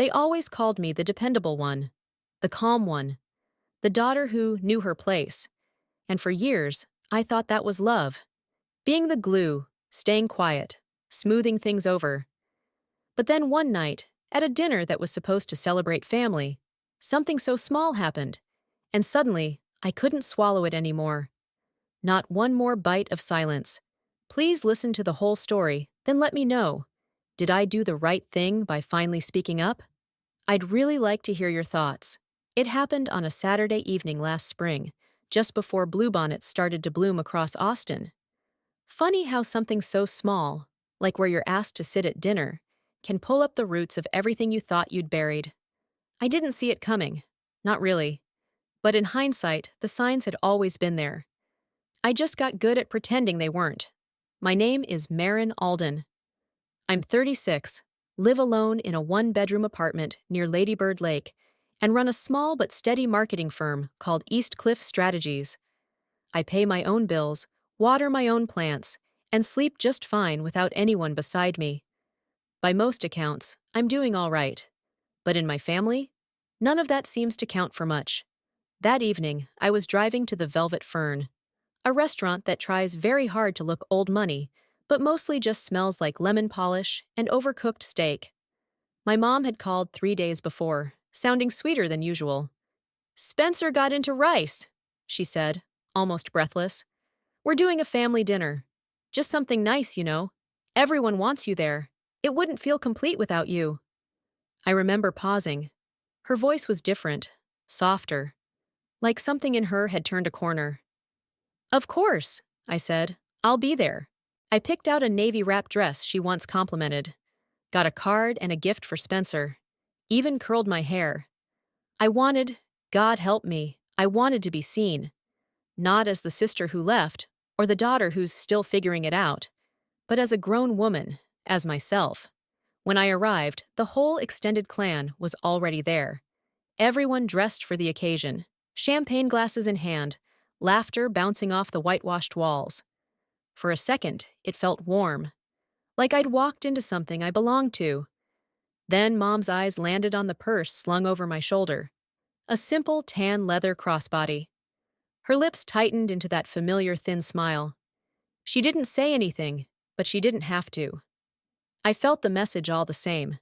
They always called me the dependable one, the calm one, the daughter who knew her place. And for years, I thought that was love. Being the glue, staying quiet, smoothing things over. But then one night, at a dinner that was supposed to celebrate family, something so small happened, and suddenly, I couldn't swallow it anymore. Not one more bite of silence. Please listen to the whole story, then let me know. Did I do the right thing by finally speaking up? I'd really like to hear your thoughts. It happened on a Saturday evening last spring, just before bluebonnets started to bloom across Austin. Funny how something so small, like where you're asked to sit at dinner, can pull up the roots of everything you thought you'd buried. I didn't see it coming. Not really. But in hindsight, the signs had always been there. I just got good at pretending they weren't. My name is Marin Alden. I'm 36, live alone in a one-bedroom apartment near Lady Bird Lake, and run a small but steady marketing firm called East Cliff Strategies. I pay my own bills, water my own plants, and sleep just fine without anyone beside me. By most accounts, I'm doing all right. But in my family, none of that seems to count for much. That evening, I was driving to the Velvet Fern, a restaurant that tries very hard to look old money, but mostly just smells like lemon polish and overcooked steak. My mom had called 3 days before, sounding sweeter than usual. "Spencer got into rice," she said, almost breathless. "We're doing a family dinner. Just something nice, you know. Everyone wants you there. It wouldn't feel complete without you." I remember pausing. Her voice was different, softer, like something in her had turned a corner. "Of course," I said. "I'll be there." I picked out a navy wrap dress she once complimented, got a card and a gift for Spencer, even curled my hair. I wanted, God help me, I wanted to be seen. Not as the sister who left, or the daughter who's still figuring it out, but as a grown woman, as myself. When I arrived, the whole extended clan was already there. Everyone dressed for the occasion, champagne glasses in hand, laughter bouncing off the whitewashed walls. For a second, it felt warm, like I'd walked into something I belonged to. Then Mom's eyes landed on the purse slung over my shoulder, a simple tan leather crossbody. Her lips tightened into that familiar thin smile. She didn't say anything, but she didn't have to. I felt the message all the same.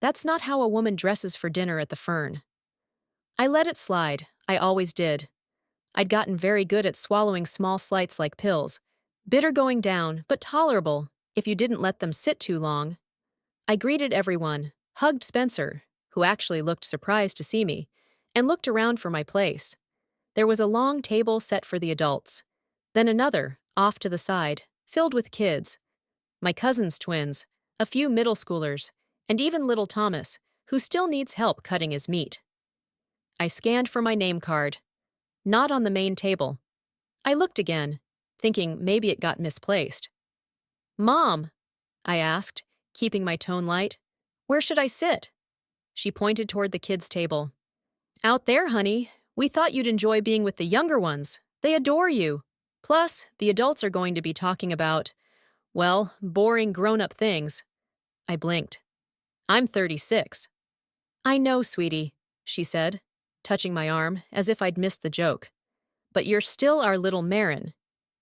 That's not how a woman dresses for dinner at the Fern. I let it slide, I always did. I'd gotten very good at swallowing small slights like pills, bitter going down, but tolerable if you didn't let them sit too long. I greeted everyone, hugged Spencer, who actually looked surprised to see me, and looked around for my place. There was a long table set for the adults, then another, off to the side, filled with kids. My cousin's twins, a few middle schoolers, and even little Thomas, who still needs help cutting his meat. I scanned for my name card. Not on the main table. I looked again, thinking maybe it got misplaced. "Mom," I asked, keeping my tone light, "where should I sit?" She pointed toward the kids' table. "Out there, honey. We thought you'd enjoy being with the younger ones. They adore you. Plus, the adults are going to be talking about, well, boring grown-up things." I blinked. "I'm 36. "I know, sweetie," she said, touching my arm as if I'd missed the joke. "But you're still our little Marin.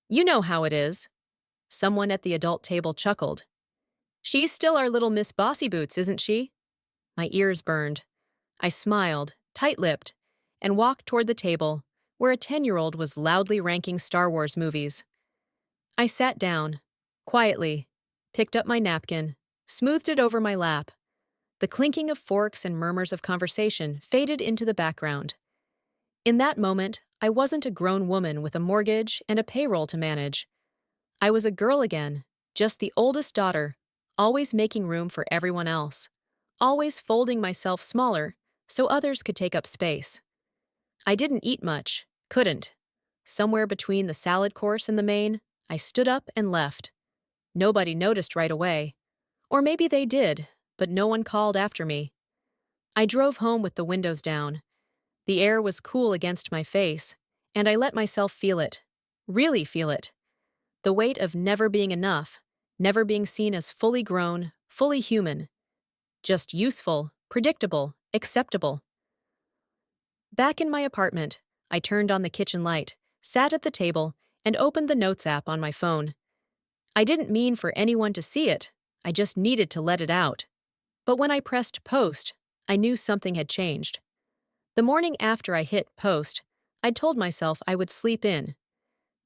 You know how it is." Someone at the adult table chuckled. "She's still our little Miss Bossy Boots, isn't she?" My ears burned. I smiled, tight-lipped, and walked toward the table, where a 10-year-old was loudly ranking Star Wars movies. I sat down, quietly, picked up my napkin, smoothed it over my lap. The clinking of forks and murmurs of conversation faded into the background. In that moment, I wasn't a grown woman with a mortgage and a payroll to manage. I was a girl again, just the oldest daughter, always making room for everyone else, always folding myself smaller so others could take up space. I didn't eat much, couldn't. Somewhere between the salad course and the main, I stood up and left. Nobody noticed right away. Or maybe they did, but no one called after me. I drove home with the windows down. The air was cool against my face, and I let myself feel it. Really feel it. The weight of never being enough, never being seen as fully grown, fully human. Just useful, predictable, acceptable. Back in my apartment, I turned on the kitchen light, sat at the table, and opened the Notes app on my phone. I didn't mean for anyone to see it, I just needed to let it out. But when I pressed post, I knew something had changed. The morning after I hit post, I'd told myself I would sleep in.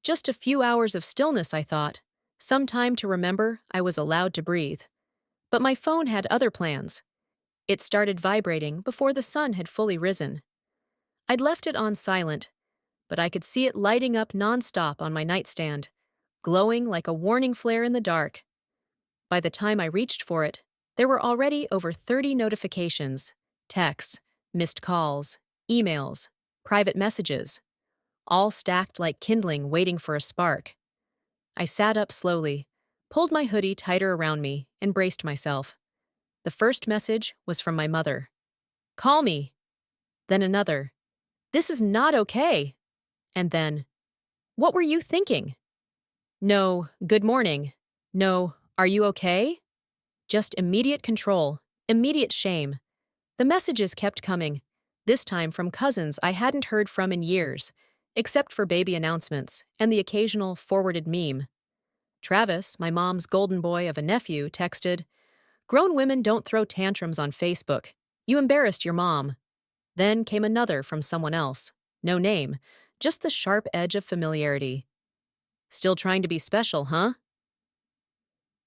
Just a few hours of stillness, I thought. Some time to remember I was allowed to breathe. But my phone had other plans. It started vibrating before the sun had fully risen. I'd left it on silent, but I could see it lighting up nonstop on my nightstand, glowing like a warning flare in the dark. By the time I reached for it, there were already over 30 notifications, texts, missed calls, emails, private messages, all stacked like kindling waiting for a spark. I sat up slowly, pulled my hoodie tighter around me, and braced myself. The first message was from my mother. "Call me." Then another. "This is not okay." And then, "What were you thinking?" No, "Good morning." No, "Are you okay?" Just immediate control, immediate shame. The messages kept coming, this time from cousins I hadn't heard from in years, except for baby announcements and the occasional forwarded meme. Travis, my mom's golden boy of a nephew, texted, "Grown women don't throw tantrums on Facebook. You embarrassed your mom." Then came another from someone else. No name, just the sharp edge of familiarity. "Still trying to be special, huh?"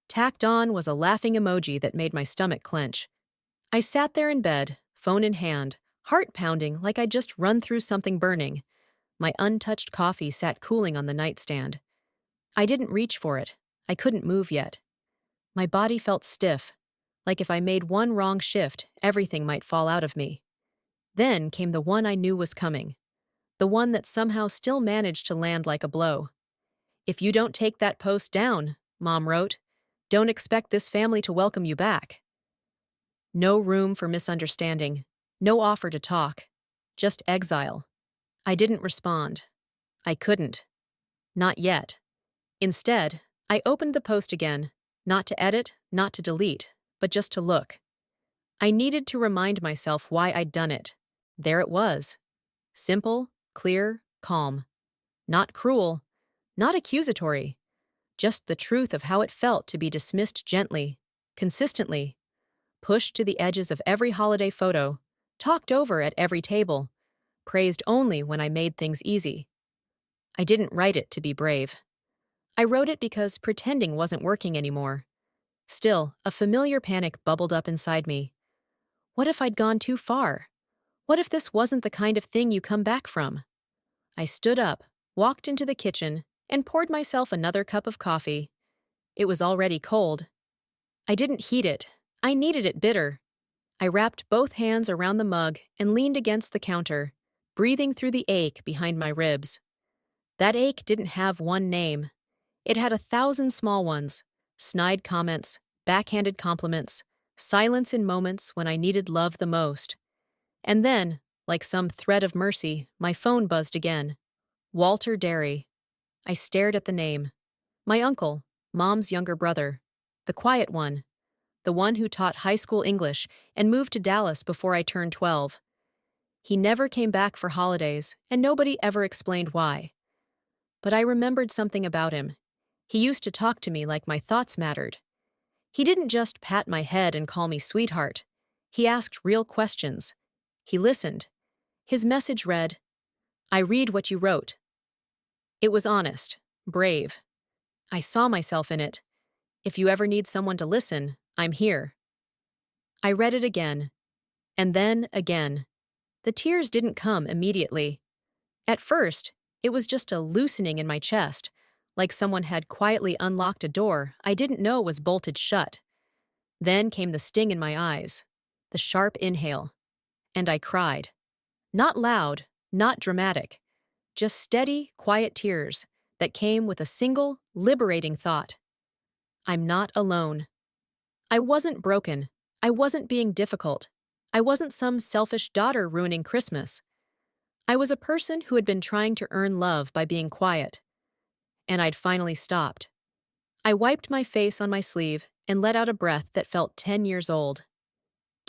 Tacked on was a laughing emoji that made my stomach clench. I sat there in bed, phone in hand, heart pounding like I'd just run through something burning. My untouched coffee sat cooling on the nightstand. I didn't reach for it. I couldn't move yet. My body felt stiff, like if I made one wrong shift, everything might fall out of me. Then came the one I knew was coming. The one that somehow still managed to land like a blow. "If you don't take that post down," Mom wrote, "don't expect this family to welcome you back." No room for misunderstanding. No offer to talk. Just exile. I didn't respond. I couldn't. Not yet. Instead, I opened the post again, not to edit, not to delete, but just to look. I needed to remind myself why I'd done it. There it was. Simple, clear, calm. Not cruel, not accusatory. Just the truth of how it felt to be dismissed gently, consistently, pushed to the edges of every holiday photo, talked over at every table, praised only when I made things easy. I didn't write it to be brave. I wrote it because pretending wasn't working anymore. Still, a familiar panic bubbled up inside me. What if I'd gone too far? What if this wasn't the kind of thing you come back from? I stood up, walked into the kitchen, and poured myself another cup of coffee. It was already cold. I didn't heat it. I needed it bitter. I wrapped both hands around the mug and leaned against the counter, breathing through the ache behind my ribs. That ache didn't have one name. It had 1,000 small ones, snide comments, backhanded compliments, silence in moments when I needed love the most. And then, like some thread of mercy, my phone buzzed again. Walter Derry. I stared at the name. My uncle, Mom's younger brother. The quiet one. The one who taught high school English and moved to Dallas before I turned 12. He never came back for holidays, and nobody ever explained why. But I remembered something about him. He used to talk to me like my thoughts mattered. He didn't just pat my head and call me sweetheart. He asked real questions. He listened. His message read, "I read what you wrote." It was honest, brave. I saw myself in it. "If you ever need someone to listen, I'm here." I read it again, and then again. The tears didn't come immediately. At first, it was just a loosening in my chest, like someone had quietly unlocked a door I didn't know was bolted shut. Then came the sting in my eyes, the sharp inhale, and I cried. Not loud, not dramatic, just steady, quiet tears that came with a single, liberating thought. I'm not alone. I wasn't broken. I wasn't being difficult. I wasn't some selfish daughter ruining Christmas. I was a person who had been trying to earn love by being quiet. And I'd finally stopped. I wiped my face on my sleeve and let out a breath that felt 10 years old.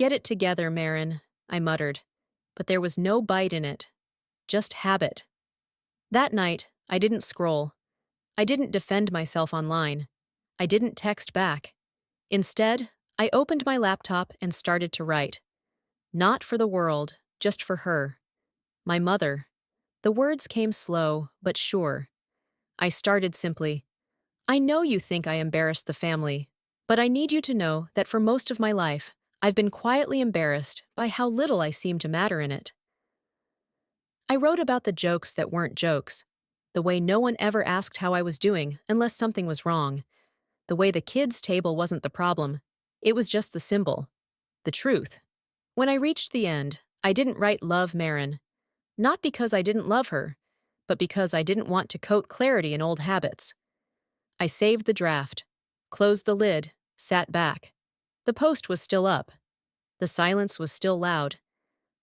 Get it together, Marin, I muttered. But there was no bite in it. Just habit. That night, I didn't scroll. I didn't defend myself online. I didn't text back. Instead, I opened my laptop and started to write. Not for the world, just for her. My mother. The words came slow, but sure. I started simply. I know you think I embarrassed the family, but I need you to know that for most of my life, I've been quietly embarrassed by how little I seem to matter in it. I wrote about the jokes that weren't jokes, the way no one ever asked how I was doing unless something was wrong, the way the kids' table wasn't the problem, it was just the symbol, the truth. When I reached the end, I didn't write "Love Marin," not because I didn't love her, but because I didn't want to coat clarity in old habits. I saved the draft, closed the lid, sat back. The post was still up. The silence was still loud.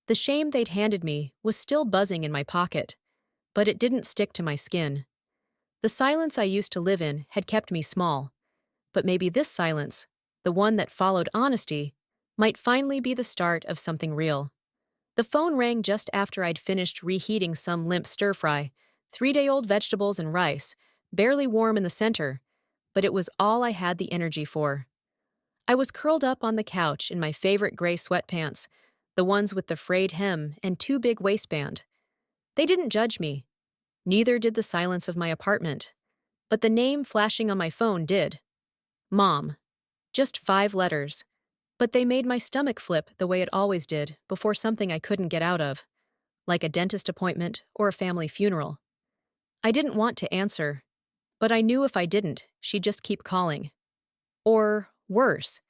The shame they'd handed me was still buzzing in my pocket, but it didn't stick to my skin. The silence I used to live in had kept me small, but maybe this silence, the one that followed honesty, might finally be the start of something real. The phone rang just after I'd finished reheating some limp stir-fry, 3-day-old vegetables and rice, barely warm in the center, but it was all I had the energy for. I was curled up on the couch in my favorite gray sweatpants, the ones with the frayed hem and too big waistband. They didn't judge me. Neither did the silence of my apartment. But the name flashing on my phone did. Mom. Just 5 letters. But they made my stomach flip the way it always did before something I couldn't get out of, like a dentist appointment or a family funeral. I didn't want to answer, but I knew if I didn't, she'd just keep calling. Or, worse,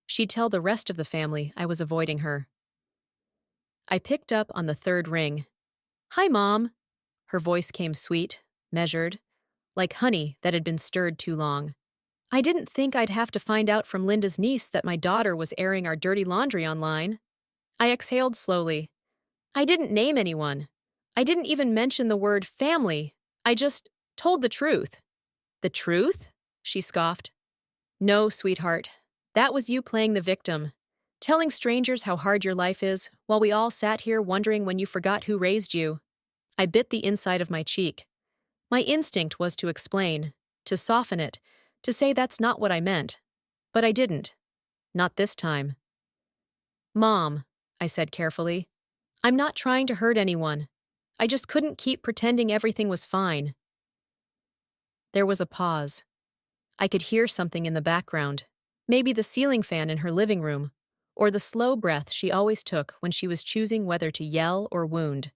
she'd tell the rest of the family I was avoiding her. I picked up on the 3rd ring. "Hi, Mom." Her voice came sweet, measured, like honey that had been stirred too long. I didn't think I'd have to find out from Linda's niece that my daughter was airing our dirty laundry online. I exhaled slowly. I didn't name anyone. I didn't even mention the word family. I just told the truth. "The truth?" she scoffed. "No, sweetheart. That was you playing the victim. Telling strangers how hard your life is, while we all sat here wondering when you forgot who raised you." I bit the inside of my cheek. My instinct was to explain, to soften it, to say that's not what I meant. But I didn't. Not this time. "Mom," I said carefully, "I'm not trying to hurt anyone. I just couldn't keep pretending everything was fine." There was a pause. I could hear something in the background. Maybe the ceiling fan in her living room, or the slow breath she always took when she was choosing whether to yell or wound.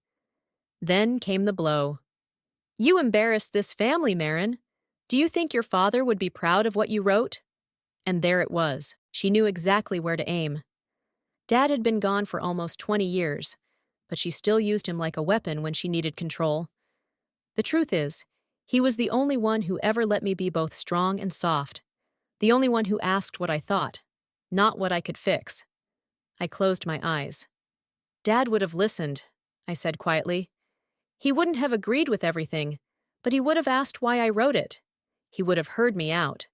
Then came the blow. "You embarrassed this family, Marin. Do you think your father would be proud of what you wrote?" And there it was. She knew exactly where to aim. Dad had been gone for almost 20 years, but she still used him like a weapon when she needed control. The truth is, he was the only one who ever let me be both strong and soft, the only one who asked what I thought, not what I could fix. I closed my eyes. "Dad would have listened," I said quietly. "He wouldn't have agreed with everything, but he would have asked why I wrote it. He would have heard me out."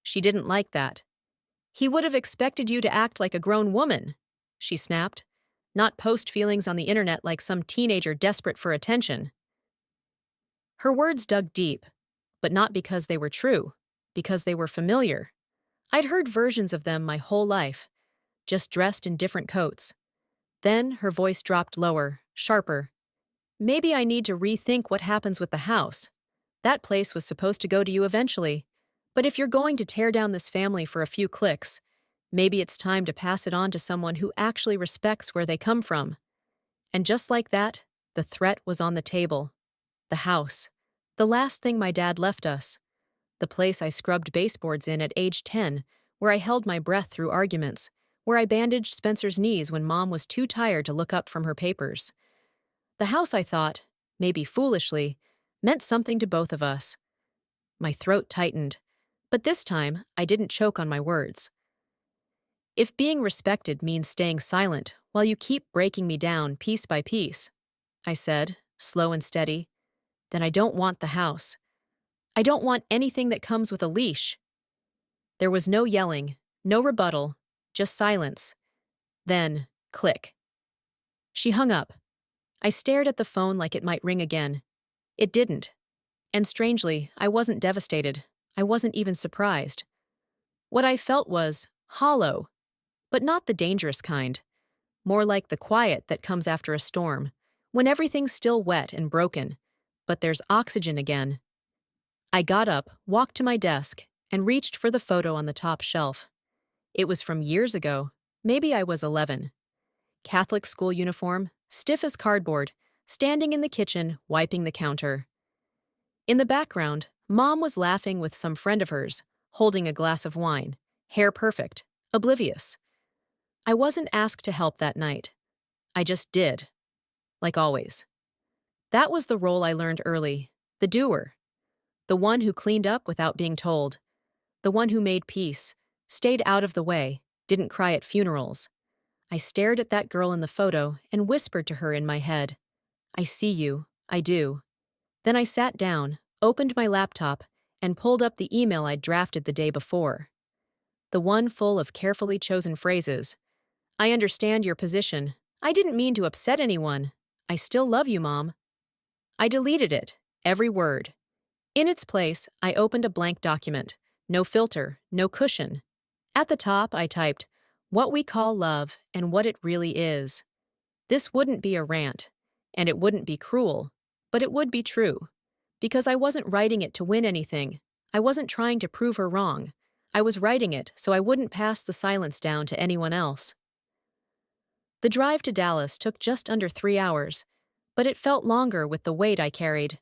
She didn't like that. "He would have expected you to act like a grown woman," she snapped, "not post feelings on the internet like some teenager desperate for attention." Her words dug deep, but not because they were true, because they were familiar. I'd heard versions of them my whole life, just dressed in different coats. Then her voice dropped lower, sharper. "Maybe I need to rethink what happens with the house. That place was supposed to go to you eventually. But if you're going to tear down this family for a few clicks, maybe it's time to pass it on to someone who actually respects where they come from." And just like that, the threat was on the table. The house. The last thing my dad left us. The place I scrubbed baseboards in at age 10, where I held my breath through arguments, where I bandaged Spencer's knees when Mom was too tired to look up from her papers. The house, I thought, maybe foolishly, meant something to both of us. My throat tightened, but this time I didn't choke on my words. "If being respected means staying silent while you keep breaking me down piece by piece," I said, slow and steady, "then I don't want the house. I don't want anything that comes with a leash." There was no yelling, no rebuttal, just silence. Then, click. She hung up. I stared at the phone like it might ring again. It didn't. And strangely, I wasn't devastated. I wasn't even surprised. What I felt was hollow, but not the dangerous kind. More like the quiet that comes after a storm, when everything's still wet and broken, but there's oxygen again. I got up, walked to my desk, and reached for the photo on the top shelf. It was from years ago. Maybe I was 11. Catholic school uniform, stiff as cardboard, standing in the kitchen, wiping the counter. In the background, Mom was laughing with some friend of hers, holding a glass of wine, hair perfect, oblivious. I wasn't asked to help that night. I just did, like always. That was the role I learned early, the doer, the one who cleaned up without being told, the one who made peace, stayed out of the way, didn't cry at funerals. I stared at that girl in the photo and whispered to her in my head, I see you, I do. Then I sat down, opened my laptop, and pulled up the email I'd drafted the day before. The one full of carefully chosen phrases. I understand your position. I didn't mean to upset anyone. I still love you, Mom. I deleted it, every word. In its place, I opened a blank document. No filter, no cushion. At the top, I typed, what we call love and what it really is. This wouldn't be a rant, and it wouldn't be cruel, but it would be true. Because I wasn't writing it to win anything. I wasn't trying to prove her wrong. I was writing it so I wouldn't pass the silence down to anyone else. The drive to Dallas took just under 3 hours, but it felt longer with the weight I carried.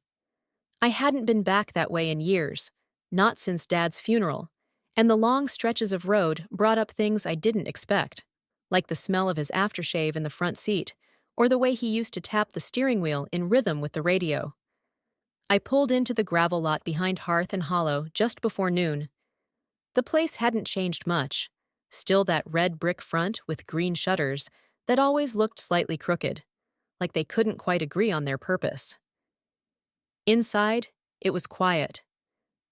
I hadn't been back that way in years, not since Dad's funeral, and the long stretches of road brought up things I didn't expect, like the smell of his aftershave in the front seat, or the way he used to tap the steering wheel in rhythm with the radio. I pulled into the gravel lot behind Hearth and Hollow just before noon. The place hadn't changed much, still that red brick front with green shutters that always looked slightly crooked, like they couldn't quite agree on their purpose. Inside, it was quiet.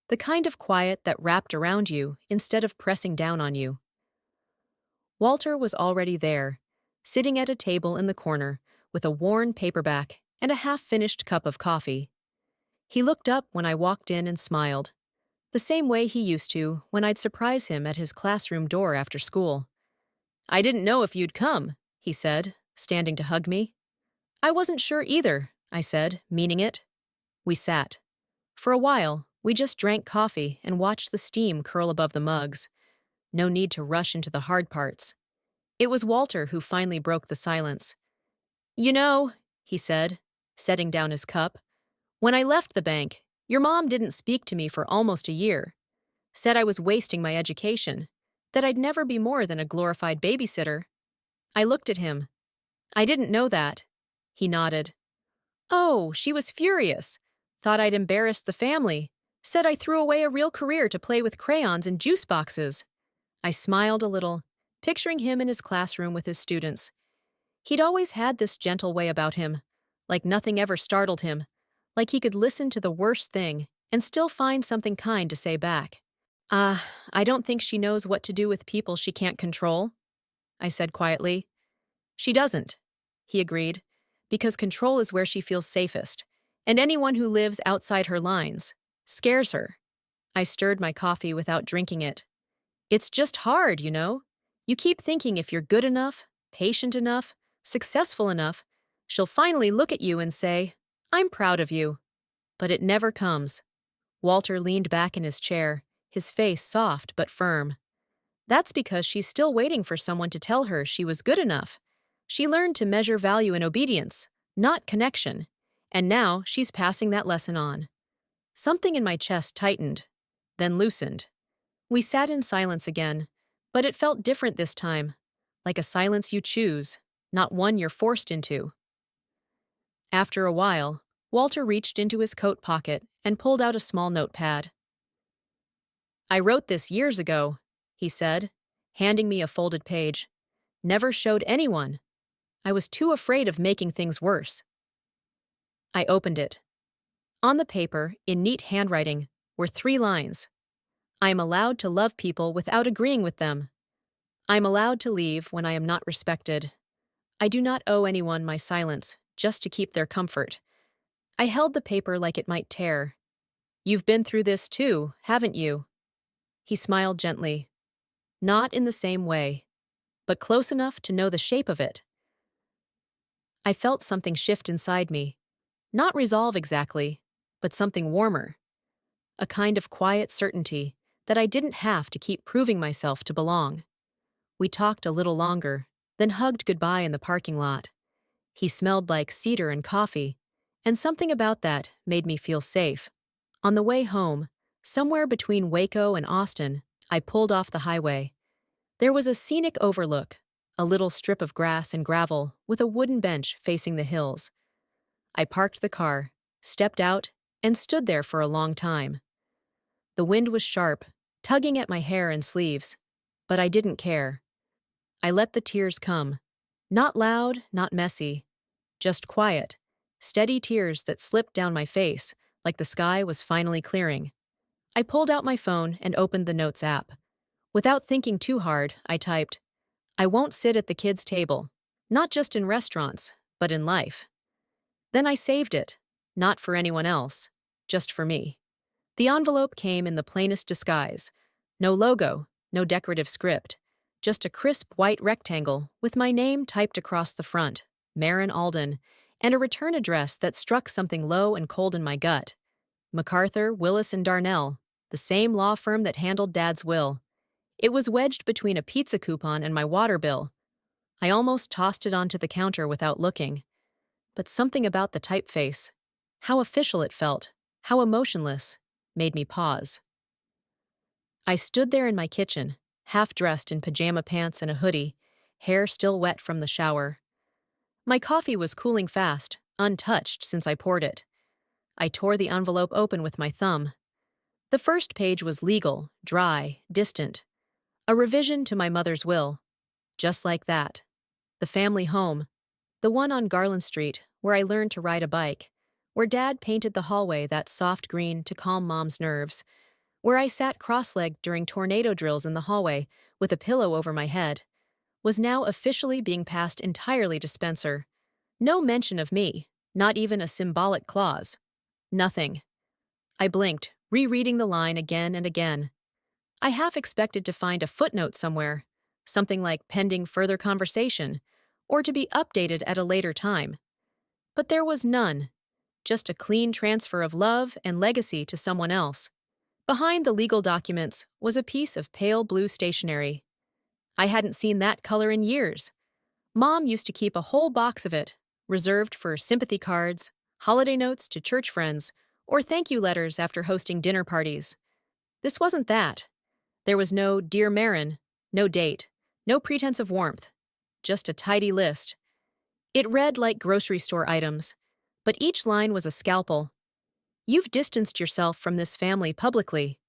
The kind of quiet that wrapped around you instead of pressing down on you. Walter was already there, sitting at a table in the corner with a worn paperback and a half-finished cup of coffee. He looked up when I walked in and smiled, the same way he used to when I'd surprise him at his classroom door after school. I didn't know if you'd come, he said, standing to hug me. I wasn't sure either, I said, meaning it. We sat. For a while, we just drank coffee and watched the steam curl above the mugs. No need to rush into the hard parts. It was Walter who finally broke the silence. You know, he said, setting down his cup, when I left the bank, your mom didn't speak to me for almost a year. Said I was wasting my education, that I'd never be more than a glorified babysitter. I looked at him. I didn't know that. He nodded. Oh, she was furious. Thought I'd embarrassed the family. Said I threw away a real career to play with crayons and juice boxes. I smiled a little, picturing him in his classroom with his students. He'd always had this gentle way about him, like nothing ever startled him, like he could listen to the worst thing and still find something kind to say back. I don't think she knows what to do with people she can't control, I said quietly. She doesn't, he agreed, because control is where she feels safest, and anyone who lives outside her lines scares her. I stirred my coffee without drinking it. It's just hard, you know? You keep thinking if you're good enough, patient enough, successful enough, she'll finally look at you and say, I'm proud of you. But it never comes. Walter leaned back in his chair, his face soft but firm. That's because she's still waiting for someone to tell her she was good enough. She learned to measure value in obedience, not connection, and now she's passing that lesson on. Something in my chest tightened, then loosened. We sat in silence again, but it felt different this time, like a silence you choose, not one you're forced into. After a while, Walter reached into his coat pocket and pulled out a small notepad. I wrote this years ago, he said, handing me a folded page. Never showed anyone. I was too afraid of making things worse. I opened it. On the paper, in neat handwriting, were 3 lines. I am allowed to love people without agreeing with them. I'm allowed to leave when I am not respected. I do not owe anyone my silence just to keep their comfort. I held the paper like it might tear. You've been through this too, haven't you? He smiled gently. Not in the same way, but close enough to know the shape of it. I felt something shift inside me. Not resolve exactly, but something warmer. A kind of quiet certainty that I didn't have to keep proving myself to belong. We talked a little longer, then hugged goodbye in the parking lot. He smelled like cedar and coffee, and something about that made me feel safe. On the way home, somewhere between Waco and Austin, I pulled off the highway. There was a scenic overlook, a little strip of grass and gravel with a wooden bench facing the hills. I parked the car, stepped out, and stood there for a long time. The wind was sharp, tugging at my hair and sleeves, but I didn't care. I let the tears come. Not loud, not messy, just quiet, steady tears that slipped down my face like the sky was finally clearing. I pulled out my phone and opened the Notes app. Without thinking too hard, I typed, I won't sit at the kids' table, not just in restaurants, but in life. Then I saved it, not for anyone else, just for me. The envelope came in the plainest disguise. No logo, no decorative script, just a crisp white rectangle with my name typed across the front, Marin Alden, and a return address that struck something low and cold in my gut. MacArthur, Willis and Darnell, the same law firm that handled Dad's will. It was wedged between a pizza coupon and my water bill. I almost tossed it onto the counter without looking. But something about the typeface, how official it felt, how emotionless, made me pause. I stood there in my kitchen, half dressed in pajama pants and a hoodie, hair still wet from the shower. My coffee was cooling fast, untouched since I poured it. I tore the envelope open with my thumb. The first page was legal, dry, distant. A revision to my mother's will. Just like that. The family home. The one on Garland Street, where I learned to ride a bike. Where Dad painted the hallway that soft green to calm Mom's nerves. Where I sat cross-legged during tornado drills in the hallway with a pillow over my head. Was now officially being passed entirely to Spencer. No mention of me, not even a symbolic clause. Nothing. I blinked, rereading the line again and again. I half expected to find a footnote somewhere, something like pending further conversation, or to be updated at a later time. But there was none, just a clean transfer of love and legacy to someone else. Behind the legal documents was a piece of pale blue stationery. I hadn't seen that color in years. Mom used to keep a whole box of it, reserved for sympathy cards, holiday notes to church friends, or thank you letters after hosting dinner parties. This wasn't that. There was no Dear Marin, no date, no pretense of warmth, just a tidy list. It read like grocery store items, but each line was a scalpel. You've distanced yourself from this family publicly.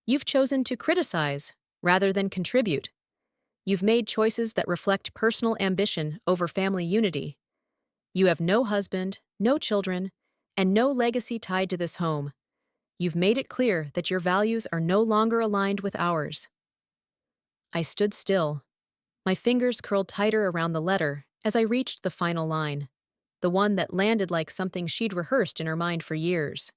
You've chosen to criticize rather than contribute. You've made choices that reflect personal ambition over family unity. You have no husband, no children, and no legacy tied to this home. You've made it clear that your values are no longer aligned with ours. I stood still. My fingers curled tighter around the letter as I reached the final line, the one that landed like something she'd rehearsed in her mind for years.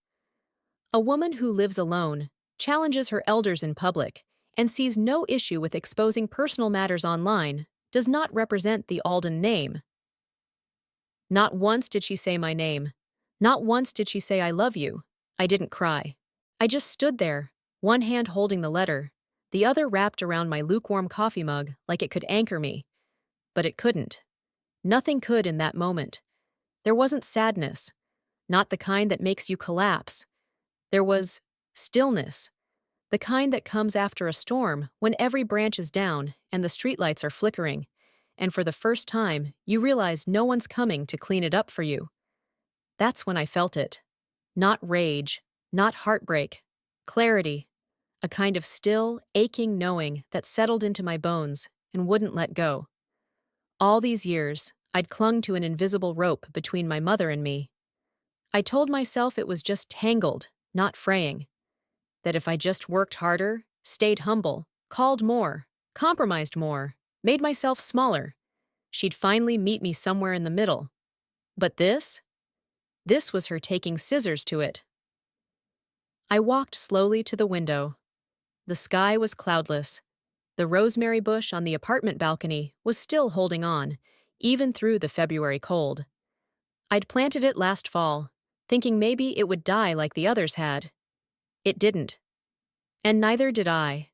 A woman who lives alone, challenges her elders in public, and sees no issue with exposing personal matters online does not represent the Alden name. Not once did she say my name. Not once did she say I love you. I didn't cry. I just stood there, one hand holding the letter, the other wrapped around my lukewarm coffee mug like it could anchor me. But it couldn't. Nothing could in that moment. There wasn't sadness, not the kind that makes you collapse. There was stillness, the kind that comes after a storm when every branch is down and the streetlights are flickering, and for the first time you realize no one's coming to clean it up for you. That's when I felt it. Not rage, not heartbreak, clarity, a kind of still, aching knowing that settled into my bones and wouldn't let go. All these years, I'd clung to an invisible rope between my mother and me. I told myself it was just tangled, not fraying. That if I just worked harder, stayed humble, called more, compromised more, made myself smaller. She'd finally meet me somewhere in the middle. But this was her taking scissors to it. I walked slowly to the window. The sky was cloudless. The rosemary bush on the apartment balcony was still holding on, even through the February cold. I'd planted it last fall, thinking maybe it would die like the others had. It didn't. And neither did I.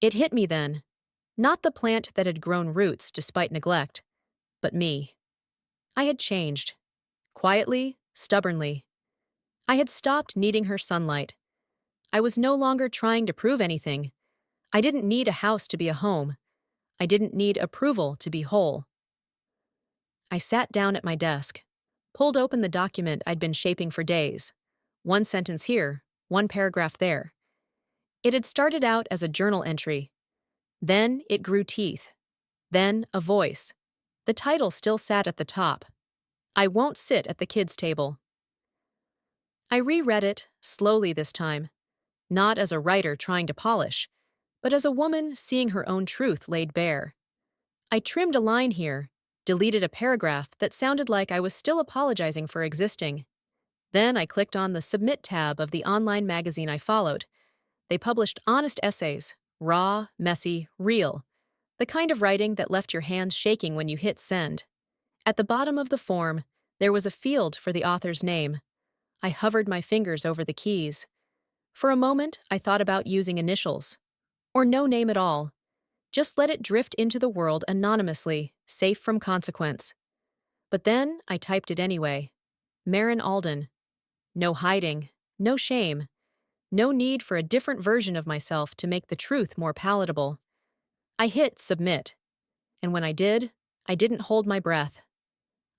It hit me then. Not the plant that had grown roots despite neglect, but me. I had changed. Quietly, stubbornly. I had stopped needing her sunlight. I was no longer trying to prove anything. I didn't need a house to be a home. I didn't need approval to be whole. I sat down at my desk, pulled open the document I'd been shaping for days. One sentence here, one paragraph there. It had started out as a journal entry. Then it grew teeth. Then a voice. The title still sat at the top. I won't sit at the kids' table. I reread it, slowly this time, not as a writer trying to polish, but as a woman seeing her own truth laid bare. I trimmed a line here, deleted a paragraph that sounded like I was still apologizing for existing. Then I clicked on the Submit tab of the online magazine I followed. They published honest essays, raw, messy, real, the kind of writing that left your hands shaking when you hit send. At the bottom of the form, there was a field for the author's name. I hovered my fingers over the keys. For a moment, I thought about using initials. Or no name at all. Just let it drift into the world anonymously, safe from consequence. But then I typed it anyway. Marin Alden. No hiding, no shame, no need for a different version of myself to make the truth more palatable. I hit submit. And when I didn't hold my breath.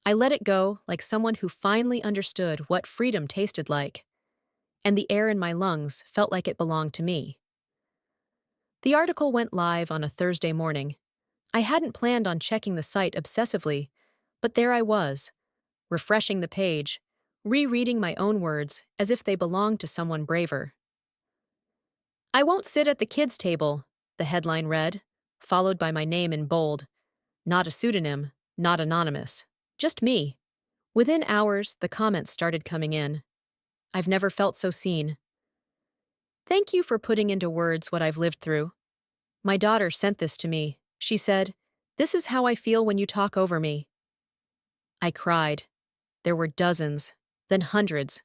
I let it go like someone who finally understood what freedom tasted like. And the air in my lungs felt like it belonged to me. The article went live on a Thursday morning. I hadn't planned on checking the site obsessively, but there I was, refreshing the page, rereading my own words as if they belonged to someone braver. I won't sit at the kids' table, the headline read, followed by my name in bold. Not a pseudonym, not anonymous. Just me. Within hours, the comments started coming in. I've never felt so seen. Thank you for putting into words what I've lived through. My daughter sent this to me. She said, "This is how I feel when you talk over me." I cried. There were dozens, then hundreds,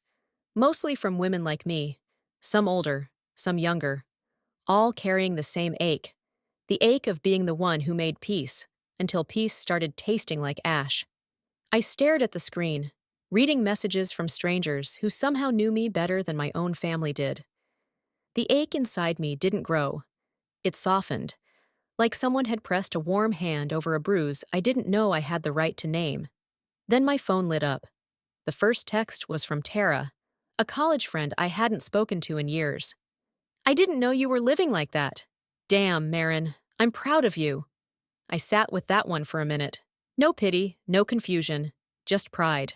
mostly from women like me, some older, some younger, all carrying the same ache, the ache of being the one who made peace, until peace started tasting like ash. I stared at the screen, reading messages from strangers who somehow knew me better than my own family did. The ache inside me didn't grow. It softened, like someone had pressed a warm hand over a bruise I didn't know I had the right to name. Then my phone lit up. The first text was from Tara, a college friend I hadn't spoken to in years. "I didn't know you were living like that. Damn, Marin, I'm proud of you." I sat with that one for a minute. No pity, no confusion, just pride.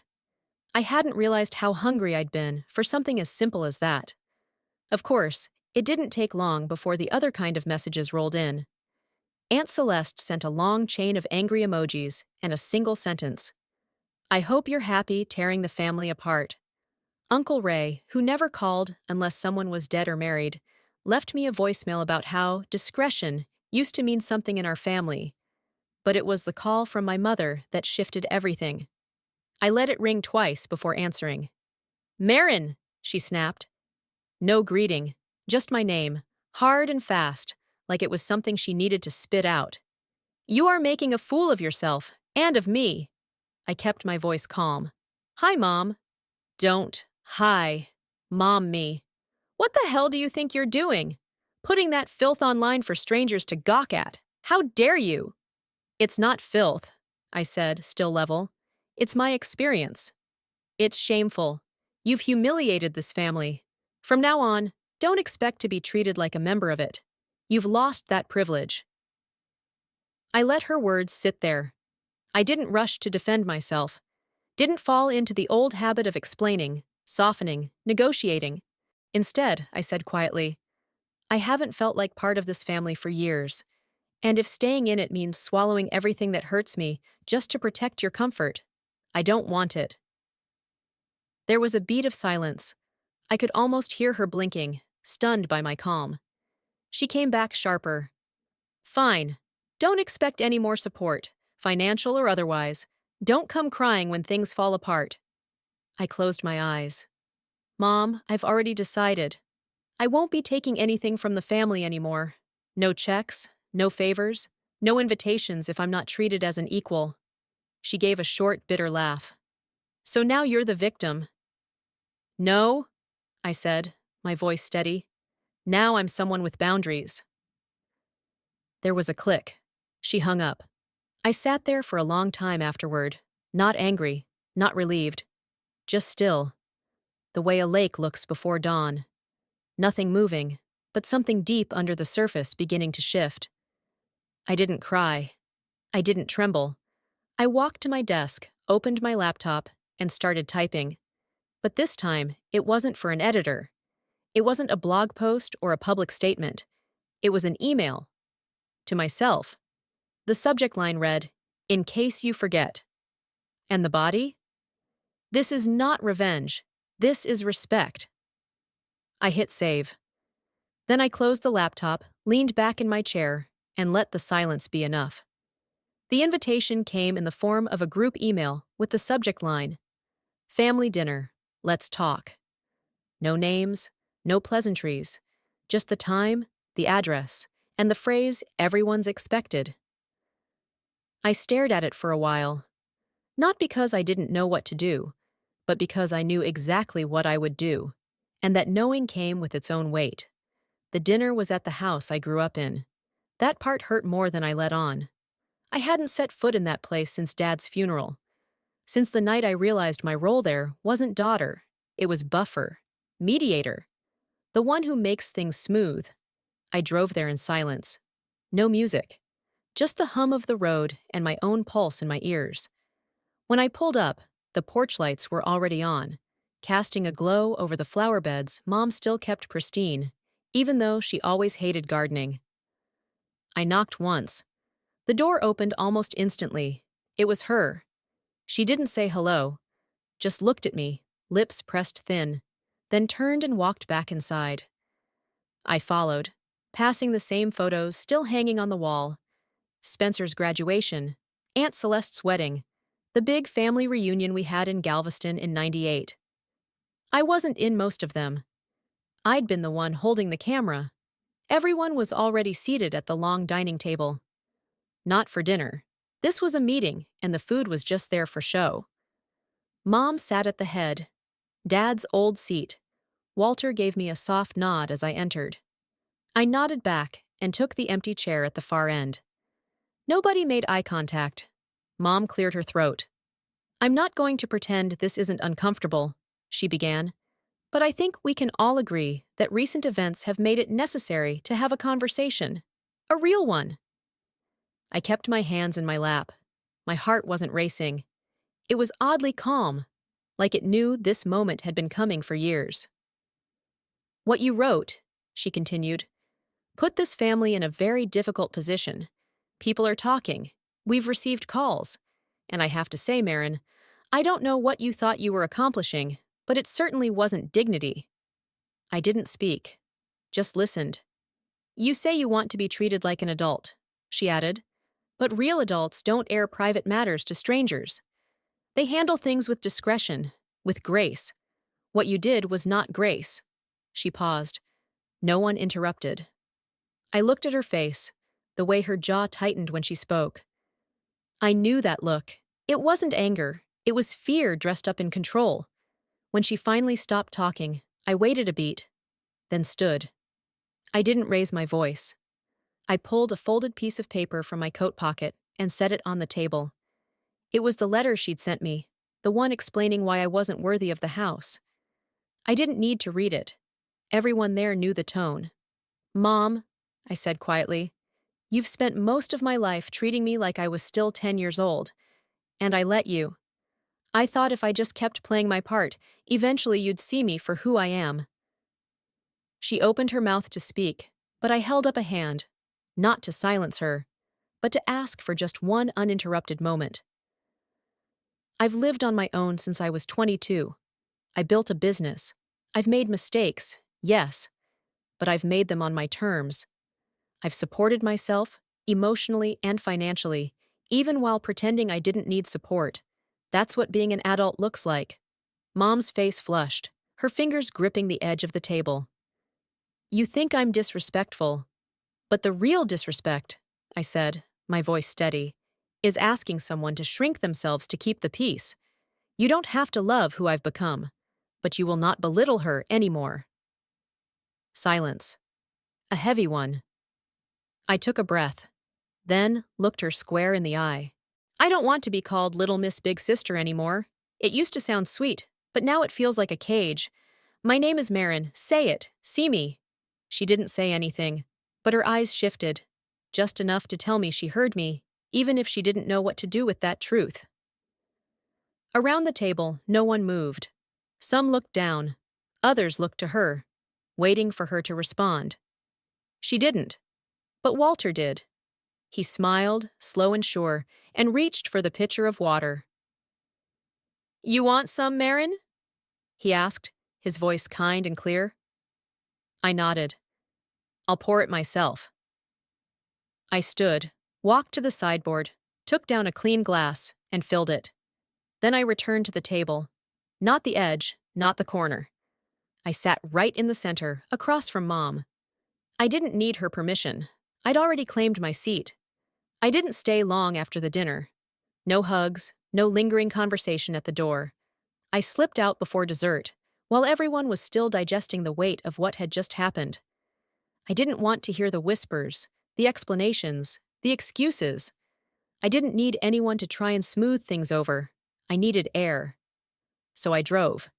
I hadn't realized how hungry I'd been for something as simple as that. Of course, it didn't take long before the other kind of messages rolled in. Aunt Celeste sent a long chain of angry emojis and a single sentence. "I hope you're happy tearing the family apart." Uncle Ray, who never called unless someone was dead or married, left me a voicemail about how discretion used to mean something in our family, but it was the call from my mother that shifted everything. I let it ring twice before answering. "Marin!" she snapped. No greeting, just my name, hard and fast, like it was something she needed to spit out. "You are making a fool of yourself, and of me." I kept my voice calm. "Hi, Mom." "Don't. Hi. Mom me. What the hell do you think you're doing? Putting that filth online for strangers to gawk at. How dare you?" "It's not filth," I said, still level. "It's my experience. It's shameful. You've humiliated this family. From now on, don't expect to be treated like a member of it. You've lost that privilege." I let her words sit there. I didn't rush to defend myself. Didn't fall into the old habit of explaining, softening, negotiating. Instead, I said quietly, "I haven't felt like part of this family for years. And if staying in it means swallowing everything that hurts me just to protect your comfort, I don't want it. There was a beat of silence. I could almost hear her blinking, stunned by my calm. She came back sharper. Fine. Don't expect any more support, financial or otherwise. Don't come crying when things fall apart. I closed my eyes. Mom, I've already decided. I won't be taking anything from the family anymore. No checks, no favors, no invitations if I'm not treated as an equal. She gave a short, bitter laugh. So now you're the victim. No, I said, my voice steady. Now I'm someone with boundaries. There was a click. She hung up. I sat there for a long time afterward, not angry, not relieved, just still, the way a lake looks before dawn. Nothing moving, but something deep under the surface beginning to shift. I didn't cry. I didn't tremble. I walked to my desk, opened my laptop, and started typing. But this time, it wasn't for an editor. It wasn't a blog post or a public statement. It was an email. To myself. The subject line read, "In case you forget." And the body? "This is not revenge. This is respect." I hit save. Then I closed the laptop, leaned back in my chair, and let the silence be enough. The invitation came in the form of a group email with the subject line, "Family dinner. Let's talk." No names, no pleasantries, just the time, the address, and the phrase, "Everyone's expected." I stared at it for a while. Not because I didn't know what to do, but because I knew exactly what I would do, and that knowing came with its own weight. The dinner was at the house I grew up in. That part hurt more than I let on. I hadn't set foot in that place since Dad's funeral. Since the night I realized my role there wasn't daughter, it was buffer, mediator, the one who makes things smooth. I drove there in silence. No music, just the hum of the road and my own pulse in my ears. When I pulled up, the porch lights were already on, casting a glow over the flower beds Mom still kept pristine, even though she always hated gardening. I knocked once. The door opened almost instantly. It was her. She didn't say hello, just looked at me, lips pressed thin, then turned and walked back inside. I followed, passing the same photos still hanging on the wall. Spencer's graduation, Aunt Celeste's wedding, the big family reunion we had in Galveston in '98. I wasn't in most of them. I'd been the one holding the camera. Everyone was already seated at the long dining table. Not for dinner. This was a meeting, and the food was just there for show. Mom sat at the head. Dad's old seat. Walter gave me a soft nod as I entered. I nodded back and took the empty chair at the far end. Nobody made eye contact. Mom cleared her throat. "I'm not going to pretend this isn't uncomfortable," she began, "but I think we can all agree that recent events have made it necessary to have a conversation. A real one." I kept my hands in my lap. My heart wasn't racing. It was oddly calm, like it knew this moment had been coming for years. "What you wrote," she continued, "put this family in a very difficult position. People are talking. We've received calls. And I have to say, Marin, I don't know what you thought you were accomplishing, but it certainly wasn't dignity." I didn't speak, just listened. "You say you want to be treated like an adult," she added, "but real adults don't air private matters to strangers. They handle things with discretion, with grace. What you did was not grace." She paused. No one interrupted. I looked at her face, the way her jaw tightened when she spoke. I knew that look. It wasn't anger. It was fear dressed up in control. When she finally stopped talking, I waited a beat, then stood. I didn't raise my voice. I pulled a folded piece of paper from my coat pocket and set it on the table. It was the letter she'd sent me, the one explaining why I wasn't worthy of the house. I didn't need to read it. Everyone there knew the tone. "Mom," I said quietly, "you've spent most of my life treating me like I was still 10 years old, and I let you. I thought if I just kept playing my part, eventually you'd see me for who I am." She opened her mouth to speak, but I held up a hand, not to silence her, but to ask for just one uninterrupted moment. I've lived on my own since I was 22. I built a business. I've made mistakes, yes, but I've made them on my terms. I've supported myself, emotionally and financially, even while pretending I didn't need support. That's what being an adult looks like. Mom's face flushed, her fingers gripping the edge of the table. You think I'm disrespectful, but the real disrespect, I said, my voice steady, is asking someone to shrink themselves to keep the peace. You don't have to love who I've become, but you will not belittle her anymore. Silence. A heavy one. I took a breath, then looked her square in the eye. I don't want to be called Little Miss Big Sister anymore. It used to sound sweet, but now it feels like a cage. My name is Marin. Say it. See me. She didn't say anything, but her eyes shifted, just enough to tell me she heard me, even if she didn't know what to do with that truth. Around the table, no one moved. Some looked down. Others looked to her, waiting for her to respond. She didn't, but Walter did. He smiled, slow and sure, and reached for the pitcher of water. You want some, Marin? He asked, his voice kind and clear. I nodded. I'll pour it myself. I stood, walked to the sideboard, took down a clean glass, and filled it. Then I returned to the table. Not the edge, not the corner. I sat right in the center, across from Mom. I didn't need her permission. I'd already claimed my seat. I didn't stay long after the dinner. No hugs, no lingering conversation at the door. I slipped out before dessert, while everyone was still digesting the weight of what had just happened. I didn't want to hear the whispers, the explanations, the excuses. I didn't need anyone to try and smooth things over. I needed air. So I drove.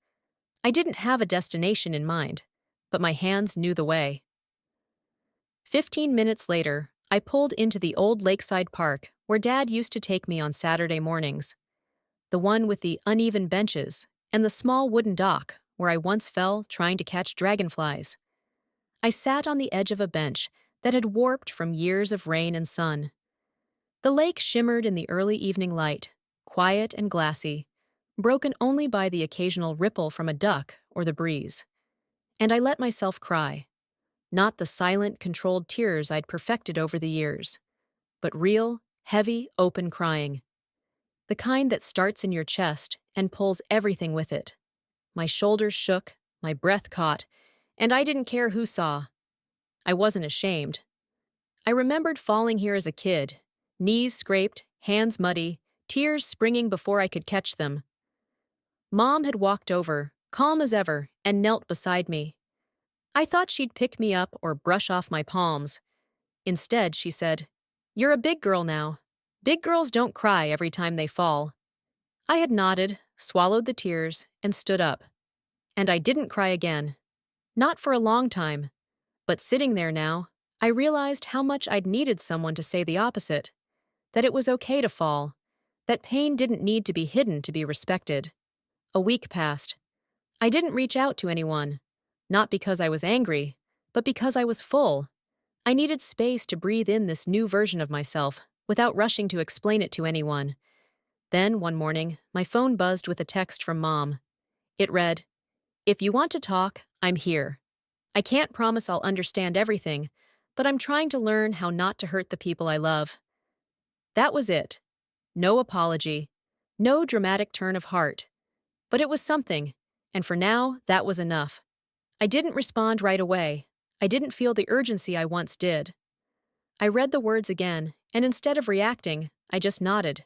I didn't have a destination in mind, but my hands knew the way. 15 minutes later, I pulled into the old lakeside park where Dad used to take me on Saturday mornings. The one with the uneven benches and the small wooden dock where I once fell trying to catch dragonflies. I sat on the edge of a bench that had warped from years of rain and sun. The lake shimmered in the early evening light, quiet and glassy, broken only by the occasional ripple from a duck or the breeze. And I let myself cry. Not the silent, controlled tears I'd perfected over the years, but real, heavy, open crying. The kind that starts in your chest and pulls everything with it. My shoulders shook, my breath caught, and I didn't care who saw. I wasn't ashamed. I remembered falling here as a kid, knees scraped, hands muddy, tears springing before I could catch them. Mom had walked over, calm as ever, and knelt beside me. I thought she'd pick me up or brush off my palms. Instead, she said, "You're a big girl now. Big girls don't cry every time they fall." I had nodded, swallowed the tears, and stood up. And I didn't cry again. Not for a long time. But sitting there now, I realized how much I'd needed someone to say the opposite. That it was okay to fall. That pain didn't need to be hidden to be respected. A week passed. I didn't reach out to anyone. Not because I was angry, but because I was full. I needed space to breathe in this new version of myself without rushing to explain it to anyone. Then, one morning, my phone buzzed with a text from Mom. It read, "If you want to talk, I'm here. I can't promise I'll understand everything, but I'm trying to learn how not to hurt the people I love." That was it. No apology. No dramatic turn of heart. But it was something, and for now, that was enough. I didn't respond right away. I didn't feel the urgency I once did. I read the words again, and instead of reacting, I just nodded.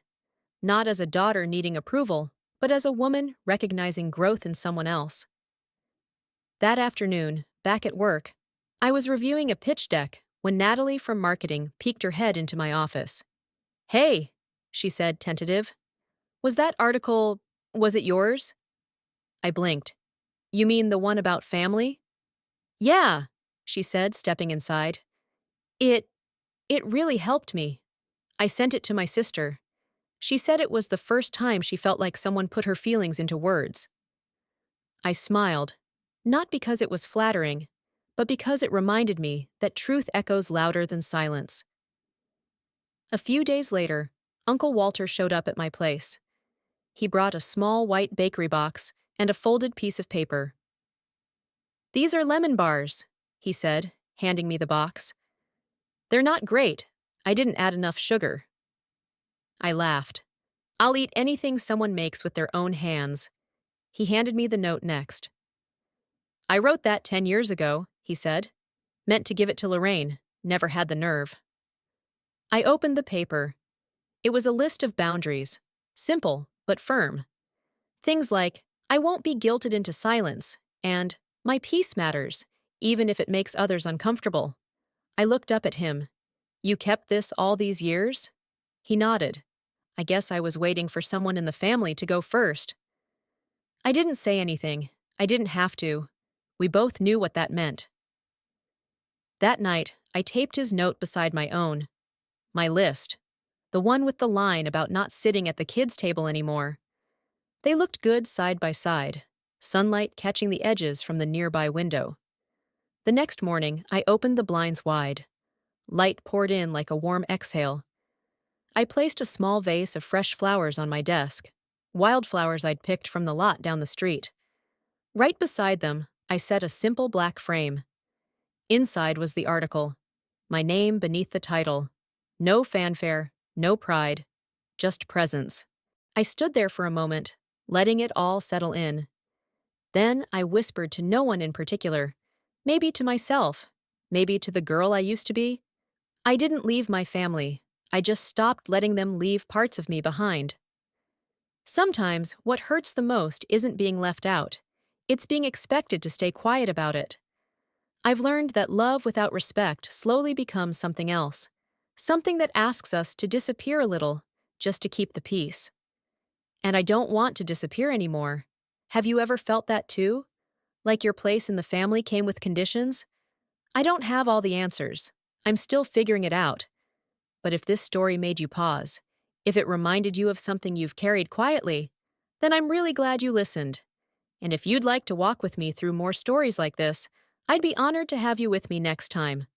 Not as a daughter needing approval, but as a woman recognizing growth in someone else. That afternoon, back at work, I was reviewing a pitch deck when Natalie from marketing peeked her head into my office. "Hey," she said, tentative. Was it yours?" I blinked. "You mean the one about family?" "Yeah," she said, stepping inside. It really helped me. I sent it to my sister. She said it was the first time she felt like someone put her feelings into words. I smiled, not because it was flattering, but because it reminded me that truth echoes louder than silence. A few days later, Uncle Walter showed up at my place. He brought a small white bakery box and a folded piece of paper. "These are lemon bars," he said, handing me the box. "They're not great. I didn't add enough sugar." I laughed. "I'll eat anything someone makes with their own hands." He handed me the note next. "I wrote that 10 years ago," he said. "Meant to give it to Lorraine. Never had the nerve." I opened the paper. It was a list of boundaries. Simple, but firm. Things like, "I won't be guilted into silence," and "My peace matters, even if it makes others uncomfortable." I looked up at him. "You kept this all these years?" He nodded. I guess I was waiting for someone in the family to go first. I didn't say anything. I didn't have to. We both knew what that meant. That night, I taped his note beside my own. My list. The one with the line about not sitting at the kids' table anymore. They looked good side by side, sunlight catching the edges from the nearby window. The next morning, I opened the blinds wide. Light poured in like a warm exhale. I placed a small vase of fresh flowers on my desk, wildflowers I'd picked from the lot down the street. Right beside them, I set a simple black frame. Inside was the article, my name beneath the title. No fanfare, no pride, just presence. I stood there for a moment, letting it all settle in. Then I whispered to no one in particular, maybe to myself, maybe to the girl I used to be. I didn't leave my family. I just stopped letting them leave parts of me behind. Sometimes what hurts the most isn't being left out. It's being expected to stay quiet about it. I've learned that love without respect slowly becomes something else. Something that asks us to disappear a little, just to keep the peace. And I don't want to disappear anymore. Have you ever felt that too? Like your place in the family came with conditions? I don't have all the answers. I'm still figuring it out. But if this story made you pause, if it reminded you of something you've carried quietly, then I'm really glad you listened. And if you'd like to walk with me through more stories like this, I'd be honored to have you with me next time.